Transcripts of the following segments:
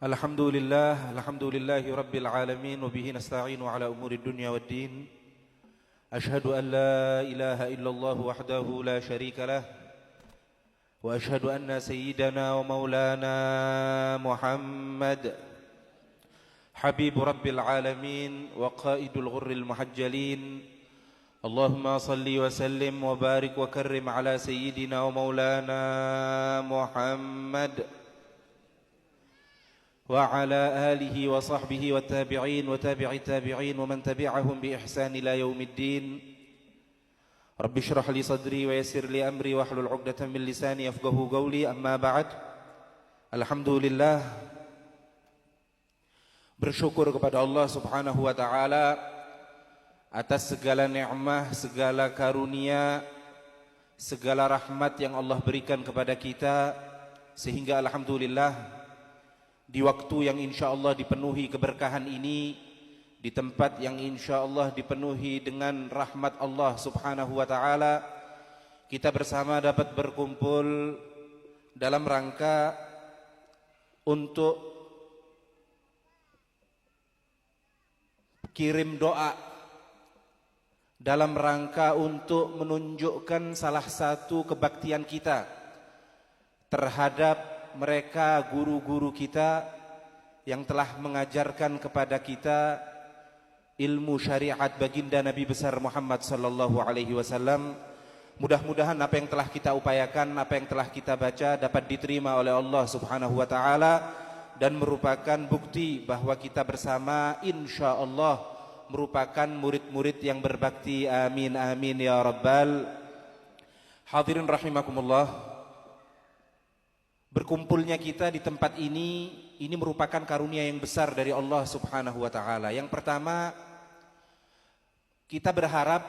Alhamdulillahi Rabbil Alamin. Wabihi nasta'inu ala umuri dunya wad din. Ashhadu an la ilaha illallah wahdahu la sharika lah. Wa ashhadu anna sayyidana wa maulana Muhammad Habibu Rabbil Alamin wa qaidul ghurril muhajjalin. Allahumma salli wa sallim wa barik wa karrim ala sayyidina wa maulana Muhammad wa ala alihi wa sahbihi wa tabi'in wa tabi'i tabi'in wa man tabi'ahum bi ihsan ila yaumiddin. Rabbi shrah li sadri wa yassir li amri wa hlul 'uqdatam min lisani yafqahu qawli. Amma ba'd. Alhamdulillah, bersyukur kepada Allah Subhanahu wa taala atas segala nikmat, segala karunia, segala rahmat yang Allah berikan kepada kita, sehingga alhamdulillah di waktu yang insyaallah dipenuhi keberkahan ini, di tempat yang insyaallah dipenuhi dengan rahmat Allah Subhanahu wa taala, kita bersama dapat berkumpul dalam rangka untuk kirim doa, dalam rangka untuk menunjukkan salah satu kebaktian kita terhadap mereka guru-guru kita yang telah mengajarkan kepada kita ilmu syariat baginda Nabi besar Muhammad sallallahu alaihi wasallam. Mudah-mudahan apa yang telah kita upayakan, apa yang telah kita baca dapat diterima oleh Allah Subhanahu wa taala dan merupakan bukti bahwa kita bersama insyaallah merupakan murid-murid yang berbakti. Amin amin ya rabbal. Hadirin rahimakumullah, berkumpulnya kita di tempat ini merupakan karunia yang besar dari Allah Subhanahu wa taala. Yang pertama, kita berharap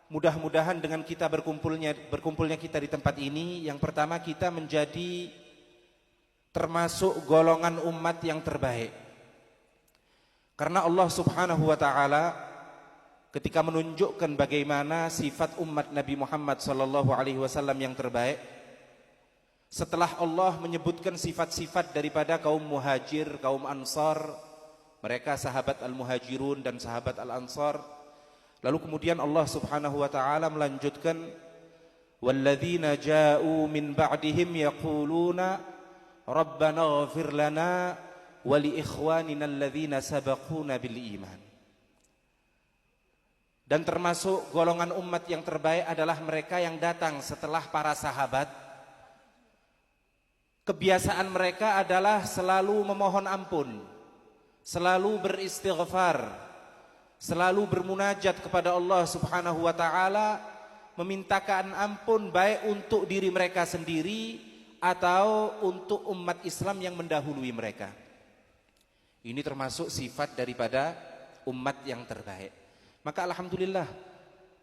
mudah-mudahan dengan kita berkumpulnya kita di tempat ini, yang pertama kita menjadi termasuk golongan umat yang terbaik. Karena Allah Subhanahu wa taala ketika menunjukkan bagaimana sifat umat Nabi Muhammad sallallahu alaihi wasallam yang terbaik, setelah Allah menyebutkan sifat-sifat daripada kaum muhajir, kaum ansar, mereka sahabat al-muhajirun dan sahabat al-ansar, lalu kemudian Allah Subhanahu wa taala melanjutkan walladzina ja'u min ba'dihim yaquluna rabbana ighfir lana wa li ikhwanina alladzina sabaquna bil iman. Dan termasuk golongan umat yang terbaik adalah mereka yang datang setelah para sahabat. Kebiasaan mereka adalah selalu memohon ampun, selalu beristighfar, selalu bermunajat kepada Allah Subhanahu wa taala, memintakan ampun baik untuk diri mereka sendiri atau untuk umat Islam yang mendahului mereka. Ini termasuk sifat daripada umat yang terbaik. Maka alhamdulillah,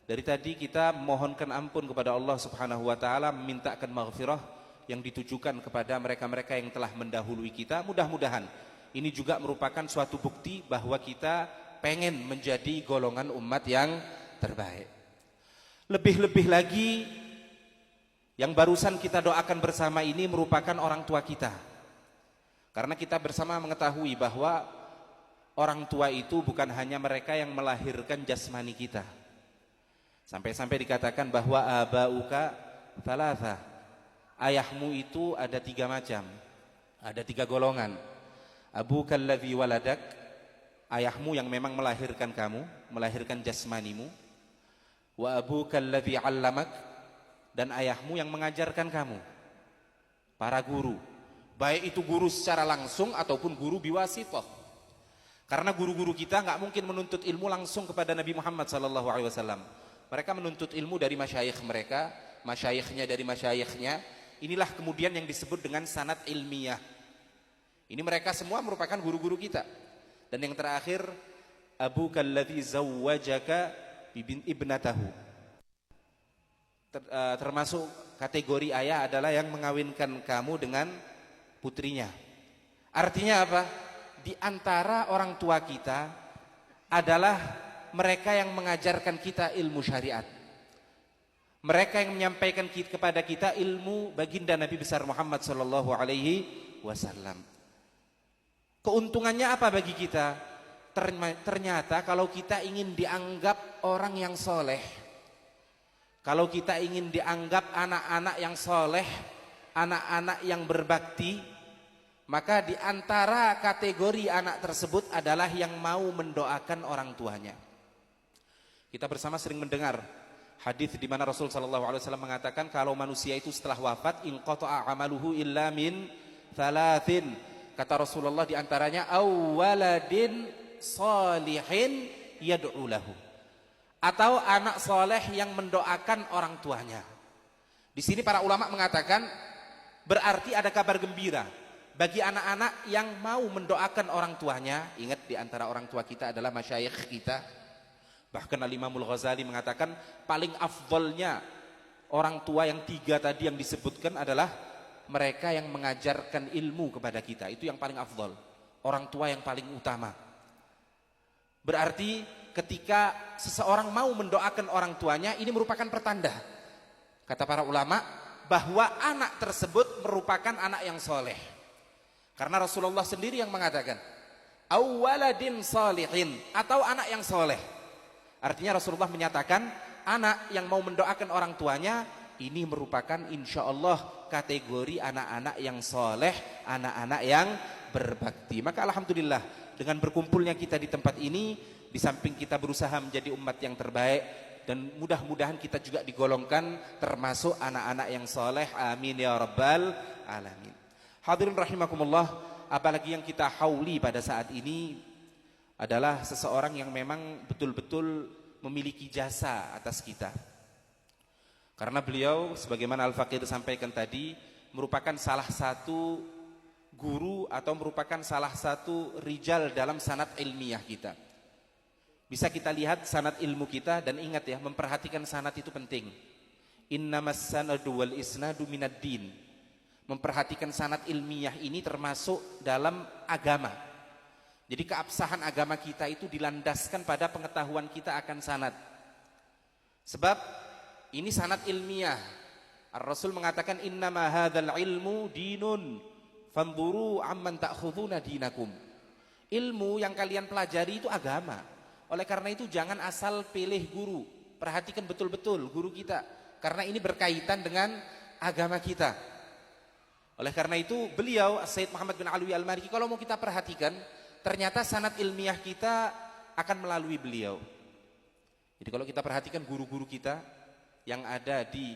dari tadi kita memohonkan ampun kepada Allah Subhanahu wa taala, memintakan maghfirah yang ditujukan kepada mereka-mereka yang telah mendahului kita. Mudah-mudahan ini juga merupakan suatu bukti bahwa kita pengen menjadi golongan umat yang terbaik. Lebih-lebih lagi, yang barusan kita doakan bersama ini merupakan orang tua kita. Karena kita bersama mengetahui bahwa orang tua itu bukan hanya mereka yang melahirkan jasmani kita. Sampai-sampai dikatakan bahwa abauka thalatha, ayahmu itu ada 3 macam, ada 3 golongan. Abukal ladzi waladak, ayahmu yang memang melahirkan kamu, melahirkan jasmanimu. Wa abukal ladzi 'allamak, dan ayahmu yang mengajarkan kamu. Para guru, baik itu guru secara langsung ataupun guru biwasithah. Karena guru-guru kita nggak mungkin menuntut ilmu langsung kepada Nabi Muhammad sallallahu alaihi wasallam. Mereka menuntut ilmu dari masyayikh mereka, masyayikhnya dari masyayikhnya. Inilah kemudian yang disebut dengan sanad ilmiah. Ini mereka semua merupakan guru-guru kita. Dan yang terakhir, abukal ladzi zawwajaka ibnatahu. Termasuk kategori ayah adalah yang mengawinkan kamu dengan putrinya. Artinya apa? Di antara orang tua kita adalah mereka yang mengajarkan kita ilmu syariat. Mereka yang menyampaikan kepada kita ilmu baginda Nabi besar Muhammad sallallahu alaihi wasallam. Keuntungannya apa bagi kita? Ternyata kalau kita ingin dianggap orang yang soleh, kalau kita ingin dianggap anak-anak yang soleh, anak-anak yang berbakti, maka di antara kategori anak tersebut adalah yang mau mendoakan orang tuanya. Kita bersama sering mendengar hadis di mana Rasul sallallahu alaihi wasallam mengatakan kalau manusia itu setelah wafat inqata'a amaluhu illa min thalathin. Kata Rasulullah di antaranya awwaladin salihin yad'u lahu. Atau anak soleh yang mendoakan orang tuanya. Di sini para ulama mengatakan berarti ada kabar gembira bagi anak-anak yang mau mendoakan orang tuanya. Ingat, di antara orang tua kita adalah masyayikh kita. Bahkan Al-Imamul Ghazali mengatakan paling afdolnya orang tua yang 3 tadi yang disebutkan adalah mereka yang mengajarkan ilmu kepada kita. Itu yang paling afdol, orang tua yang paling utama. Berarti ketika seseorang mau mendoakan orang tuanya, ini merupakan pertanda, kata para ulama, bahwa anak tersebut merupakan anak yang soleh. Karena Rasulullah sendiri yang mengatakan awwaladin salihin, atau anak yang soleh. Artinya Rasulullah menyatakan anak yang mau mendoakan orang tuanya ini merupakan insya Allah kategori anak-anak yang soleh, anak-anak yang berbakti. Maka alhamdulillah dengan berkumpulnya kita di tempat ini, di samping kita berusaha menjadi umat yang terbaik, dan mudah-mudahan kita juga digolongkan termasuk anak-anak yang soleh. Amin ya rabbal alamin. Hadirin rahimakumullah, apalagi yang kita hauli pada saat ini adalah seseorang yang memang betul-betul memiliki jasa atas kita. Karena beliau sebagaimana Al-Faqih sampaikan tadi merupakan salah satu guru atau merupakan salah satu rijal dalam sanad ilmiah kita. Bisa kita lihat sanad ilmu kita, dan ingat ya, memperhatikan sanad itu penting. Innamas sanadu wal isnadu minad din. Memperhatikan sanad ilmiah ini termasuk dalam agama. Jadi keabsahan agama kita itu dilandaskan pada pengetahuan kita akan sanad. Sebab ini sanad ilmiah. Ar-Rasul mengatakan innama hadzal ilmu dinun fanzuru amman ta'khuduna dinakum. Ilmu yang kalian pelajari itu agama. Oleh karena itu jangan asal pilih guru. Perhatikan betul-betul guru kita, karena ini berkaitan dengan agama kita. Oleh karena itu beliau Sayyid Muhammad bin Alwi Al-Maliki, kalau mau kita perhatikan, ternyata sanad ilmiah kita akan melalui beliau. Jadi kalau kita perhatikan guru-guru kita yang ada di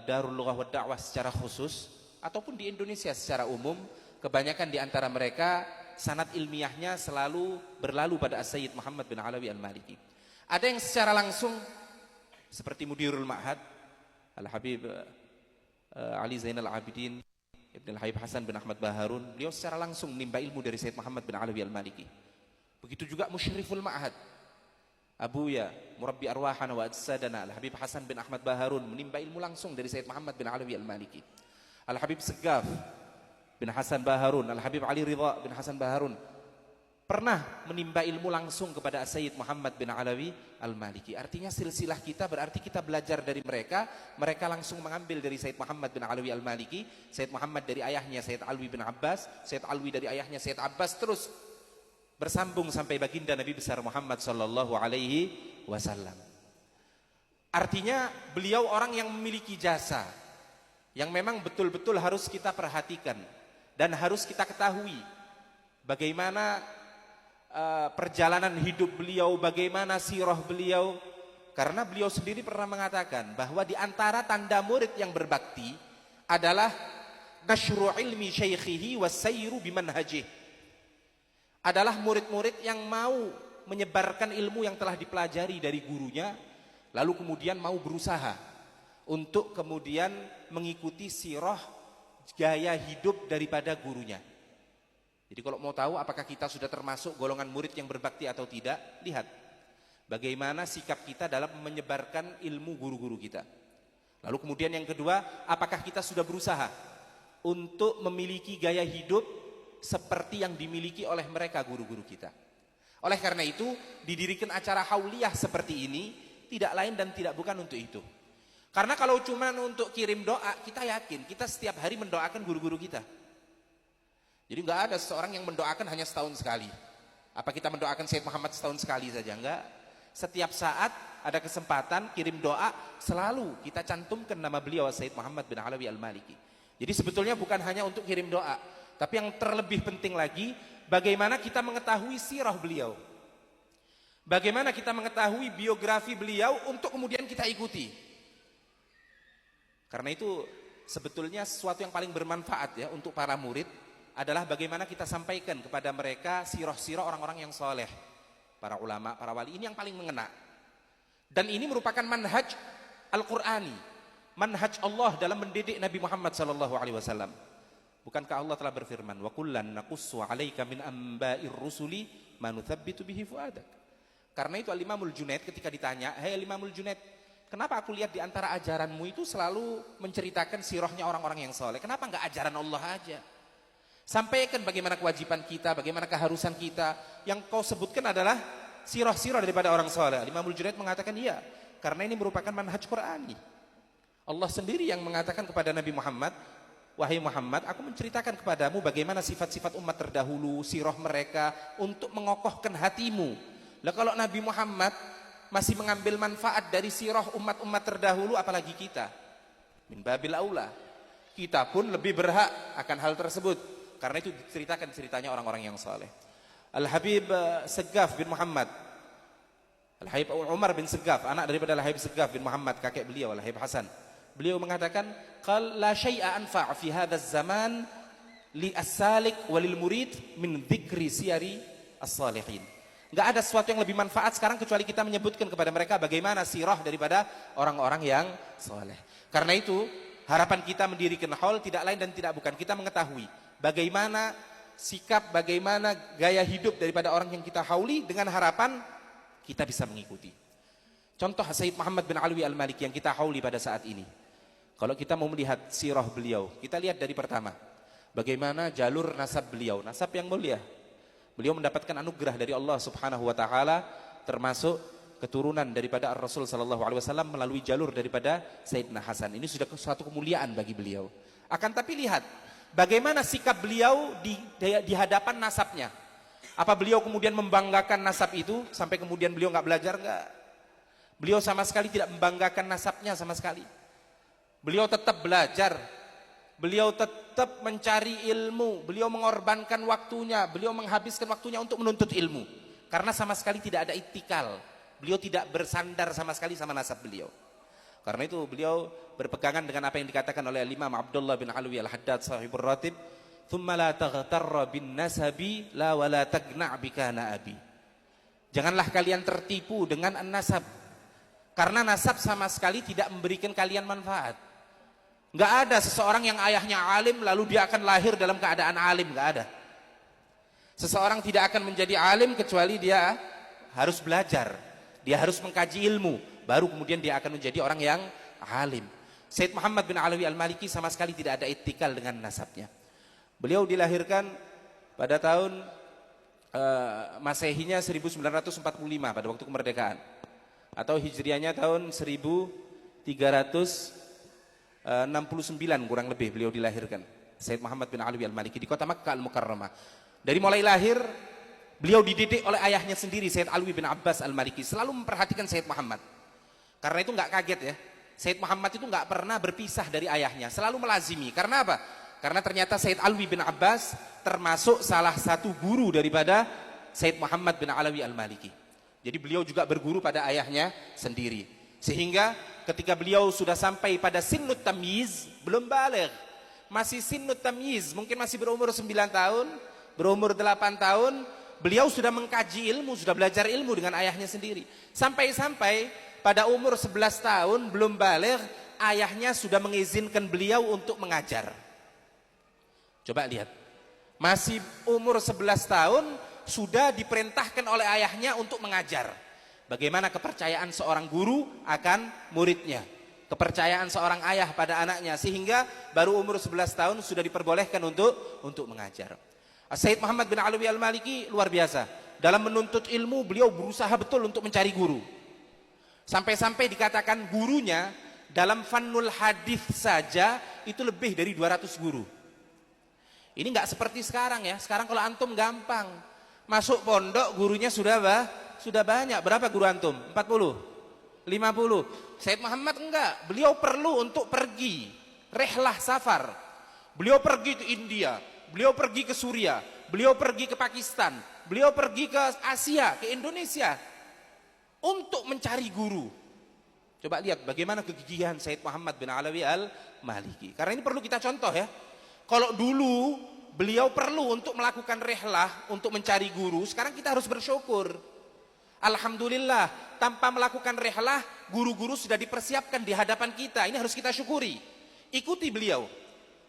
Darul Lughah wa Da'wah secara khusus ataupun di Indonesia secara umum, kebanyakan di antara mereka sanad ilmiahnya selalu berlalu pada Sayyid Muhammad bin Alawi Al-Maliki. Ada yang secara langsung seperti Mudirul Ma'had Al-Habib Ali Zainal Abidin Ibn Al-Habib Hasan bin Ahmad Baharun, beliau secara langsung menimba ilmu dari Sayyid Muhammad bin Alawi Al-Maliki. Begitu juga Musyriful Ma'had Abuya Murabbi Arwahana wa Ajsadana Al-Habib Hasan bin Ahmad Baharun menimba ilmu langsung dari Sayyid Muhammad bin Alawi Al-Maliki. Al-Habib Segaf bin Hasan Baharun, Al-Habib Ali Ridha bin Hasan Baharun pernah menimba ilmu langsung kepada Sayyid Muhammad bin Alawi Al-Maliki. Artinya silsilah kita berarti kita belajar dari mereka, mereka langsung mengambil dari Sayyid Muhammad bin Alawi Al-Maliki, Sayyid Muhammad dari ayahnya Sayyid Alwi bin Abbas, Sayyid Alwi dari ayahnya Sayyid Abbas, terus bersambung sampai baginda Nabi besar Muhammad sallallahu alaihi wasallam. Artinya beliau orang yang memiliki jasa yang memang betul-betul harus kita perhatikan dan harus kita ketahui bagaimana perjalanan hidup beliau, bagaimana sirah beliau. Karena beliau sendiri pernah mengatakan bahwa di antara tanda murid yang berbakti adalah nashru ilmi syaikhihi wassayru bimanhajih. Adalah murid-murid yang mau menyebarkan ilmu yang telah dipelajari dari gurunya, lalu kemudian mau berusaha untuk kemudian mengikuti sirah gaya hidup daripada gurunya. Jadi kalau mau tahu apakah kita sudah termasuk golongan murid yang berbakti atau tidak, lihat bagaimana sikap kita dalam menyebarkan ilmu guru-guru kita. Lalu kemudian yang kedua, apakah kita sudah berusaha untuk memiliki gaya hidup seperti yang dimiliki oleh mereka guru-guru kita. Oleh karena itu didirikan acara hauliyah seperti ini tidak lain dan tidak bukan untuk itu. Karena kalau cuma untuk kirim doa, kita yakin kita setiap hari mendoakan guru-guru kita. Jadi nggak ada seseorang yang mendoakan hanya setahun sekali. Apa kita mendoakan Sayyid Muhammad setahun sekali saja? Enggak. Setiap saat ada kesempatan kirim doa, selalu kita cantumkan nama beliau Sayyid Muhammad bin Alawi Al-Maliki. Jadi sebetulnya bukan hanya untuk kirim doa, tapi yang terlebih penting lagi, bagaimana kita mengetahui sirah beliau. Bagaimana kita mengetahui biografi beliau untuk kemudian kita ikuti. Karena itu sebetulnya sesuatu yang paling bermanfaat ya untuk para murid adalah bagaimana kita sampaikan kepada mereka sirah-sirah orang-orang yang soleh, para ulama, para wali. Ini yang paling mengena. Dan ini merupakan manhaj Al-Qur'ani, manhaj Allah dalam mendidik Nabi Muhammad SAW. Bukankah Allah telah berfirman, wa kullan naqussu 'alaika min amba'ir rusuli ma nuthabbitu bihi fuadak. Karena itu Al-Imamul Junaid ketika ditanya, "Hai Al-Imamul Junaid, kenapa aku lihat di antara ajaranmu itu selalu menceritakan sirahnya orang-orang yang soleh? Kenapa enggak ajaran Allah aja? Sampaikan bagaimana kewajiban kita, bagaimana keharusan kita. Yang kau sebutkan adalah sirah-sirah daripada orang soleh." Imamul Junaid mengatakan iya, karena ini merupakan manhaj Qur'ani. Allah sendiri yang mengatakan kepada Nabi Muhammad, "Wahai Muhammad, aku menceritakan kepadamu bagaimana sifat-sifat umat terdahulu, sirah mereka untuk mengokohkan hatimu." Lah kalau Nabi Muhammad masih mengambil manfaat dari sirah umat-umat terdahulu, apalagi kita? Min babil aula. Kita pun lebih berhak akan hal tersebut. Karena itu diceritakan ceritanya orang-orang yang saleh. Al-Habib Segaf bin Muhammad, Al-Habib Umar bin Segaf, anak daripada Al-Habib Segaf bin Muhammad, kakek beliau Al-Habib Hasan. Beliau mengatakan, "Qal la syai'a anfa' fi hadzal zaman li as-salik walil murid min dzikri siyari as-salihin." Enggak ada sesuatu yang lebih manfaat sekarang kecuali kita menyebutkan kepada mereka bagaimana sirah daripada orang-orang yang saleh. Karena itu, harapan kita mendirikan haul tidak lain dan tidak bukan kita mengetahui bagaimana sikap, bagaimana gaya hidup daripada orang yang kita hauli dengan harapan kita bisa mengikuti. Contoh Sayyid Muhammad bin Alawi Al-Maliki yang kita hauli pada saat ini. Kalau kita mau melihat sirah beliau, kita lihat dari pertama, bagaimana jalur nasab beliau, nasab yang mulia. Beliau mendapatkan anugerah dari Allah Subhanahu wa taala, termasuk keturunan daripada Rasul sallallahu alaihi wasallam melalui jalur daripada Sayyidina Hasan. Ini sudah suatu kemuliaan bagi beliau. Akan tapi lihat bagaimana sikap beliau di hadapan nasabnya. Apa beliau kemudian membanggakan nasab itu sampai kemudian beliau nggak belajar? Nggak. Beliau sama sekali tidak membanggakan nasabnya sama sekali. Beliau tetap belajar. Beliau tetap mencari ilmu. Beliau mengorbankan waktunya. Beliau menghabiskan waktunya untuk menuntut ilmu. Karena sama sekali tidak ada itikal. Beliau tidak bersandar sama sekali sama nasab beliau. Karena itu beliau berpegangan dengan apa yang dikatakan oleh Imam Abdullah bin Alwi Al-Haddad sahibur ratib, "Tsumma la taghtarra bin nasabi la wala tagna' bikana abi." Janganlah kalian tertipu dengan an-nasab. Karena nasab sama sekali tidak memberikan kalian manfaat. Enggak ada seseorang yang ayahnya alim lalu dia akan lahir dalam keadaan alim, enggak ada. Seseorang tidak akan menjadi alim kecuali dia harus belajar. Dia harus mengkaji ilmu, baru kemudian dia akan menjadi orang yang alim. Sayyid Muhammad bin Alawi Al-Maliki sama sekali tidak ada ittikal dengan nasabnya. Beliau dilahirkan pada tahun Masehinya 1945 pada waktu kemerdekaan, atau Hijriahnya tahun 1369 kurang lebih beliau dilahirkan. Sayyid Muhammad bin Alawi Al-Maliki di kota Makkah Al-Mukarramah. Dari mulai lahir beliau dididik oleh ayahnya sendiri, Sayyid Alwi bin Abbas Al-Maliki, selalu memperhatikan Sayyid Muhammad. Karena itu nggak kaget ya, Sayyid Muhammad itu nggak pernah berpisah dari ayahnya, selalu melazimi. Karena apa? Karena ternyata Sayyid Alwi bin Abbas termasuk salah satu guru daripada Sayyid Muhammad bin Alawi Al-Maliki. Jadi beliau juga berguru pada ayahnya sendiri. Sehingga ketika beliau sudah sampai pada sinnut tamyiz, belum baligh, masih sinnut tamyiz, mungkin masih berumur 9 tahun, berumur 8 tahun, beliau sudah mengkaji ilmu, sudah belajar ilmu dengan ayahnya sendiri. Sampai-sampai pada umur 11 tahun, belum baligh, ayahnya sudah mengizinkan beliau untuk mengajar. Coba lihat, masih umur 11 tahun, sudah diperintahkan oleh ayahnya untuk mengajar. Bagaimana kepercayaan seorang guru akan muridnya, kepercayaan seorang ayah pada anaknya, sehingga baru umur 11 tahun sudah diperbolehkan untuk mengajar. Sayyid Muhammad bin Alawi Al-Maliki luar biasa. Dalam menuntut ilmu beliau berusaha betul untuk mencari guru. Sampai-sampai dikatakan gurunya dalam fannul hadis saja itu lebih dari 200 guru. Ini nggak seperti sekarang ya. Sekarang kalau antum gampang. Masuk pondok gurunya sudah banyak. Berapa guru antum? 40? 50? Sayyid Muhammad enggak. Beliau perlu untuk pergi. Rehlah safar. Beliau pergi ke India. Beliau pergi ke Suria. Beliau pergi ke Pakistan. Beliau pergi ke Asia, ke Indonesia. Untuk mencari guru. Coba lihat bagaimana kegigihan Sayyid Muhammad bin Alawi al-Maliki. Karena ini perlu kita contoh ya. Kalau dulu beliau perlu untuk melakukan rehlah untuk mencari guru, sekarang kita harus bersyukur. Alhamdulillah, tanpa melakukan rehlah, guru-guru sudah dipersiapkan di hadapan kita. Ini harus kita syukuri. Ikuti beliau.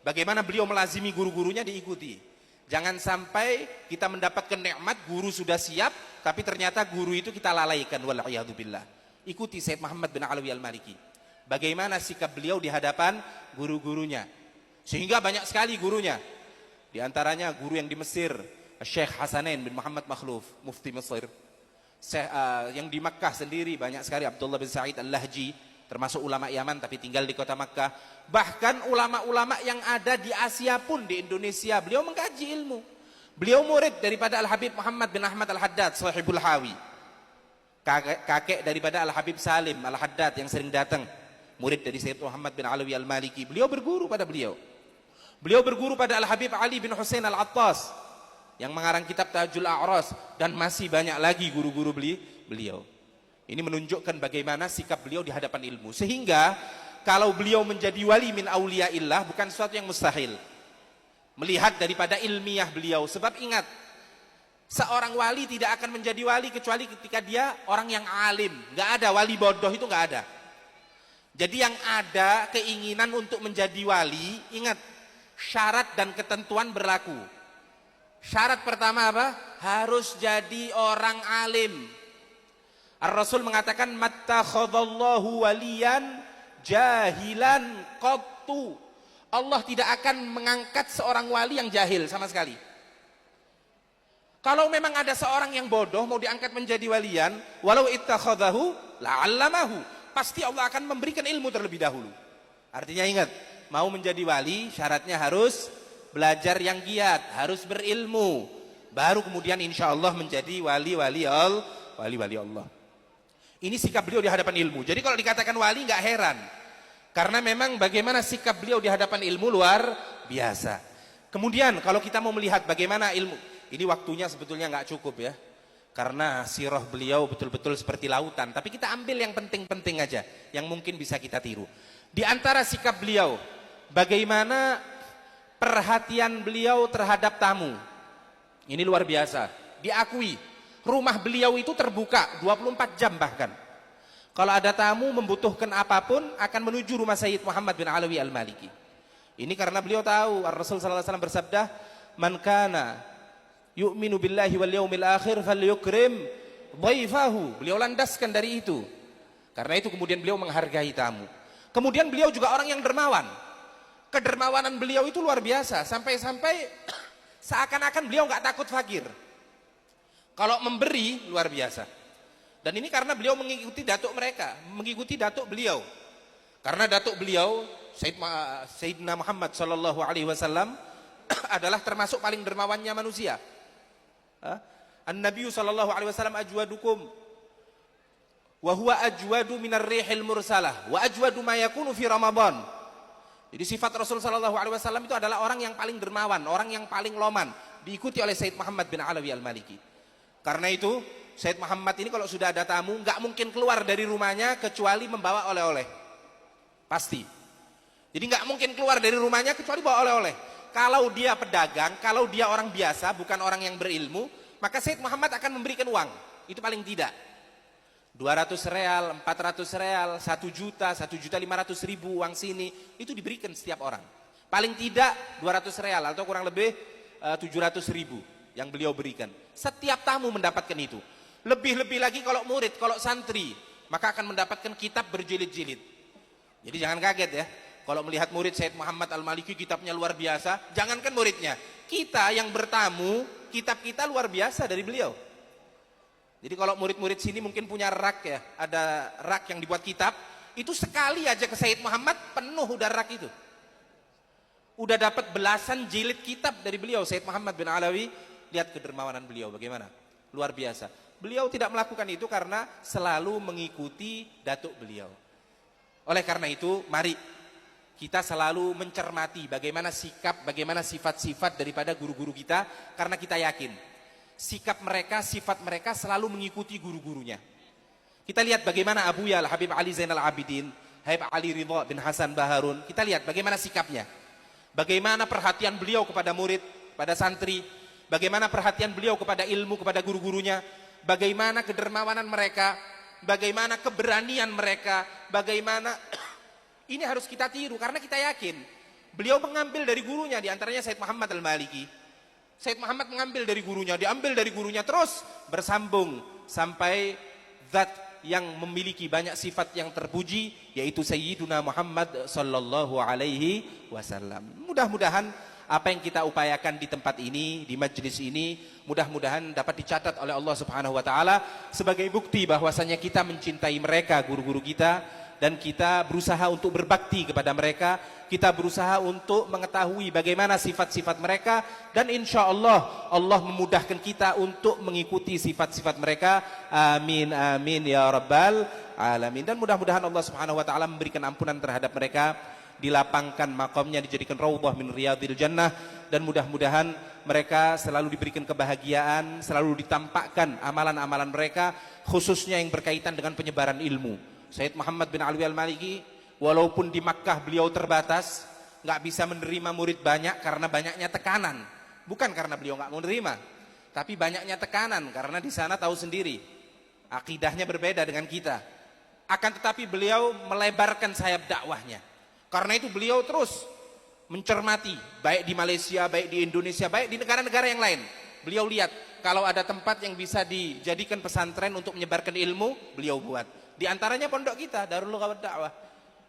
Bagaimana beliau melazimi guru-gurunya, diikuti. Jangan sampai kita mendapatkan nikmat, guru sudah siap, tapi ternyata guru itu kita lalaikan. Wal'iyadzubillah. Ikuti Sayyid Muhammad bin Alawi al-Maliki. Bagaimana sikap beliau di hadapan guru-gurunya. Sehingga banyak sekali gurunya. Di antaranya guru yang di Mesir, Syekh Hasanain bin Muhammad Makhluf, mufti Mesir. Yang di Makkah sendiri banyak sekali, Abdullah bin Sa'id al-Lahji, termasuk ulama Yaman tapi tinggal di kota Makkah. Bahkan ulama-ulama yang ada di Asia pun di Indonesia, beliau mengkaji ilmu. Beliau murid daripada Al-Habib Muhammad bin Ahmad Al-Haddad, sahibul Hawi. Kakek daripada Al-Habib Salim Al-Haddad yang sering datang, murid dari Sayyid Muhammad bin Alawi al-Maliki. Beliau berguru pada beliau. Beliau berguru pada Al-Habib Ali bin Husain Al-Attas yang mengarang kitab Tahajul A'ras, dan masih banyak lagi guru-guru beliau. Ini menunjukkan bagaimana sikap beliau di hadapan ilmu. Sehingga kalau beliau menjadi wali min auliyaillah bukan sesuatu yang mustahil. Melihat daripada ilmiah beliau. Sebab ingat, seorang wali tidak akan menjadi wali kecuali ketika dia orang yang alim. Gak ada wali bodoh, itu gak ada. Jadi yang ada keinginan untuk menjadi wali, ingat, syarat dan ketentuan berlaku. Syarat pertama apa? Harus jadi orang alim. Ar-Rasul mengatakan, mattakhadallahu waliyan jahilan qattu. Allah tidak akan mengangkat seorang wali yang jahil sama sekali. Kalau memang ada seorang yang bodoh mau diangkat menjadi walian, walau ittakhadahu la'allamahu, pasti Allah akan memberikan ilmu terlebih dahulu. Artinya ingat, mau menjadi wali syaratnya harus belajar yang giat, harus berilmu, baru kemudian insya Allah menjadi wali-wali Allah. Ini sikap beliau di hadapan ilmu. Jadi kalau dikatakan wali nggak heran, karena memang bagaimana sikap beliau di hadapan ilmu luar biasa. Kemudian kalau kita mau melihat bagaimana ilmu, ini waktunya sebetulnya nggak cukup ya, karena sirah beliau betul-betul seperti lautan. Tapi kita ambil yang penting-penting aja, yang mungkin bisa kita tiru. Di antara sikap beliau, bagaimana perhatian beliau terhadap tamu. Ini luar biasa. Diakui, rumah beliau itu terbuka 24 jam bahkan. Kalau ada tamu membutuhkan apapun, akan menuju rumah Sayyid Muhammad bin Alawi al-Maliki. Ini karena beliau tahu, Rasul sallallahu alaihi wasallam bersabda, "Man kana yu'minu billahi wal yaumil akhir falyukrim dhaifahu." Beliau landaskan dari itu. Karena itu kemudian beliau menghargai tamu. Kemudian beliau juga orang yang dermawan. Kedermawanan beliau itu luar biasa, sampai-sampai seakan-akan beliau nggak takut fakir. Kalau memberi luar biasa. Dan ini karena beliau mengikuti datuk mereka, mengikuti datuk beliau. Karena datuk beliau Sayyidina Muhammad sallallahu alaihi wasallam adalah termasuk paling dermawannya manusia. An-Nabi sallallahu alaihi wasallam ajwadukum wa huwa ajwadu minar rihil mursalah wa ajwadu ma yakunu fi Ramadan. Jadi sifat Rasul sallallahu alaihi wasallam itu adalah orang yang paling dermawan, orang yang paling loman, diikuti oleh Sayyid Muhammad bin Alawi al-Maliki. Karena itu Sayyid Muhammad ini kalau sudah ada tamu nggak mungkin keluar dari rumahnya kecuali membawa oleh-oleh. Pasti. Jadi nggak mungkin keluar dari rumahnya kecuali bawa oleh-oleh. Kalau dia pedagang, kalau dia orang biasa, bukan orang yang berilmu, maka Sayyid Muhammad akan memberikan uang. Itu paling tidak 200 real, 400 real, 1 juta, 1.500.000 uang sini, itu diberikan setiap orang. Paling tidak 200 real atau kurang lebih 700.000 yang beliau berikan. Setiap tamu mendapatkan itu. Lebih-lebih lagi kalau murid, kalau santri, maka akan mendapatkan kitab berjilid-jilid. Jadi jangan kaget ya, kalau melihat murid Sayyid Muhammad al-Maliki kitabnya luar biasa, jangankan muridnya, kita yang bertamu, kitab kita luar biasa dari beliau. Jadi kalau murid-murid sini mungkin punya rak ya, ada rak yang dibuat kitab, itu sekali aja ke Sayyid Muhammad penuh udah rak itu. Udah dapat belasan jilid kitab dari beliau Sayyid Muhammad bin Alawi. Lihat kedermawanan beliau bagaimana, luar biasa. Beliau tidak melakukan itu karena selalu mengikuti datuk beliau. Oleh karena itu, mari kita selalu mencermati bagaimana sikap, bagaimana sifat-sifat daripada guru-guru kita, karena kita yakin sikap mereka, sifat mereka selalu mengikuti guru-gurunya. Kita lihat bagaimana Abu Yal Habib Ali Zainal Abidin, Habib Ali Ridha bin Hasan Baharun. Kita lihat bagaimana sikapnya, bagaimana perhatian beliau kepada murid, pada santri, bagaimana perhatian beliau kepada ilmu, kepada guru-gurunya, bagaimana kedermawanan mereka, bagaimana keberanian mereka, bagaimana ini harus kita tiru karena kita yakin beliau mengambil dari gurunya, diantaranya Sayyid Muhammad Al-Maliki. Sayyid Muhammad mengambil dari gurunya, diambil dari gurunya, terus bersambung sampai zat yang memiliki banyak sifat yang terpuji, yaitu Sayyiduna Muhammad sallallahu alaihi wasallam. Mudah-mudahan apa yang kita upayakan di tempat ini, di majlis ini, mudah-mudahan dapat dicatat oleh Allah Subhanahu wa taala sebagai bukti bahwasanya kita mencintai mereka, guru-guru kita, dan kita berusaha untuk berbakti kepada mereka, kita berusaha untuk mengetahui bagaimana sifat-sifat mereka, dan insya Allah Allah memudahkan kita untuk mengikuti sifat-sifat mereka. Amin amin ya rabbal alamin. Dan mudah-mudahan Allah Subhanahu wa taala memberikan ampunan terhadap mereka, dilapangkan makamnya, dijadikan raudhah min riyadil jannah, dan mudah-mudahan mereka selalu diberikan kebahagiaan, selalu ditampakkan amalan-amalan mereka, khususnya yang berkaitan dengan penyebaran ilmu. Sayyid Muhammad bin Alwi Al-Maliki, walaupun di Makkah beliau terbatas, nggak bisa menerima murid banyak karena banyaknya tekanan. Bukan karena beliau nggak mau menerima, tapi banyaknya tekanan karena di sana tahu sendiri, akidahnya berbeda dengan kita. Akan tetapi beliau melebarkan sayap dakwahnya. Karena itu beliau terus mencermati, baik di Malaysia, baik di Indonesia, baik di negara-negara yang lain. Beliau lihat kalau ada tempat yang bisa dijadikan pesantren untuk menyebarkan ilmu, beliau buat. Di antaranya pondok kita, Darul Lugha wad Da'wah.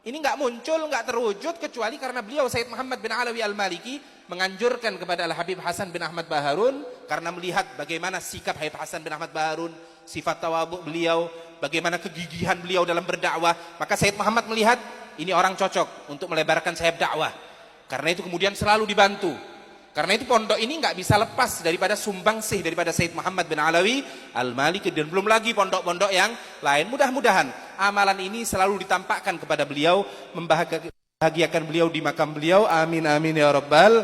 Ini nggak muncul, nggak terwujud kecuali karena beliau Sayyid Muhammad bin Alawi Al-Maliki menganjurkan kepada Al-Habib Hasan bin Ahmad Baharun, karena melihat bagaimana sikap Habib Hasan bin Ahmad Baharun, sifat tawadhu beliau, bagaimana kegigihan beliau dalam berdakwah, maka Sayyid Muhammad melihat ini orang cocok untuk melebarkan sayap dakwah. Karena itu kemudian selalu dibantu. Karena itu pondok ini nggak bisa lepas daripada sumbangsih daripada Sayyid Muhammad bin Alawi Al-Maliki, dan belum lagi pondok-pondok yang lain. Mudah-mudahan amalan ini selalu ditampakkan kepada beliau, membahagiakan beliau di makam beliau. Amin amin ya rabbal.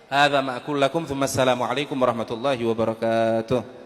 Hadza ma aqul lakum, tsumma assalamu alaikum warahmatullahi wabarakatuh.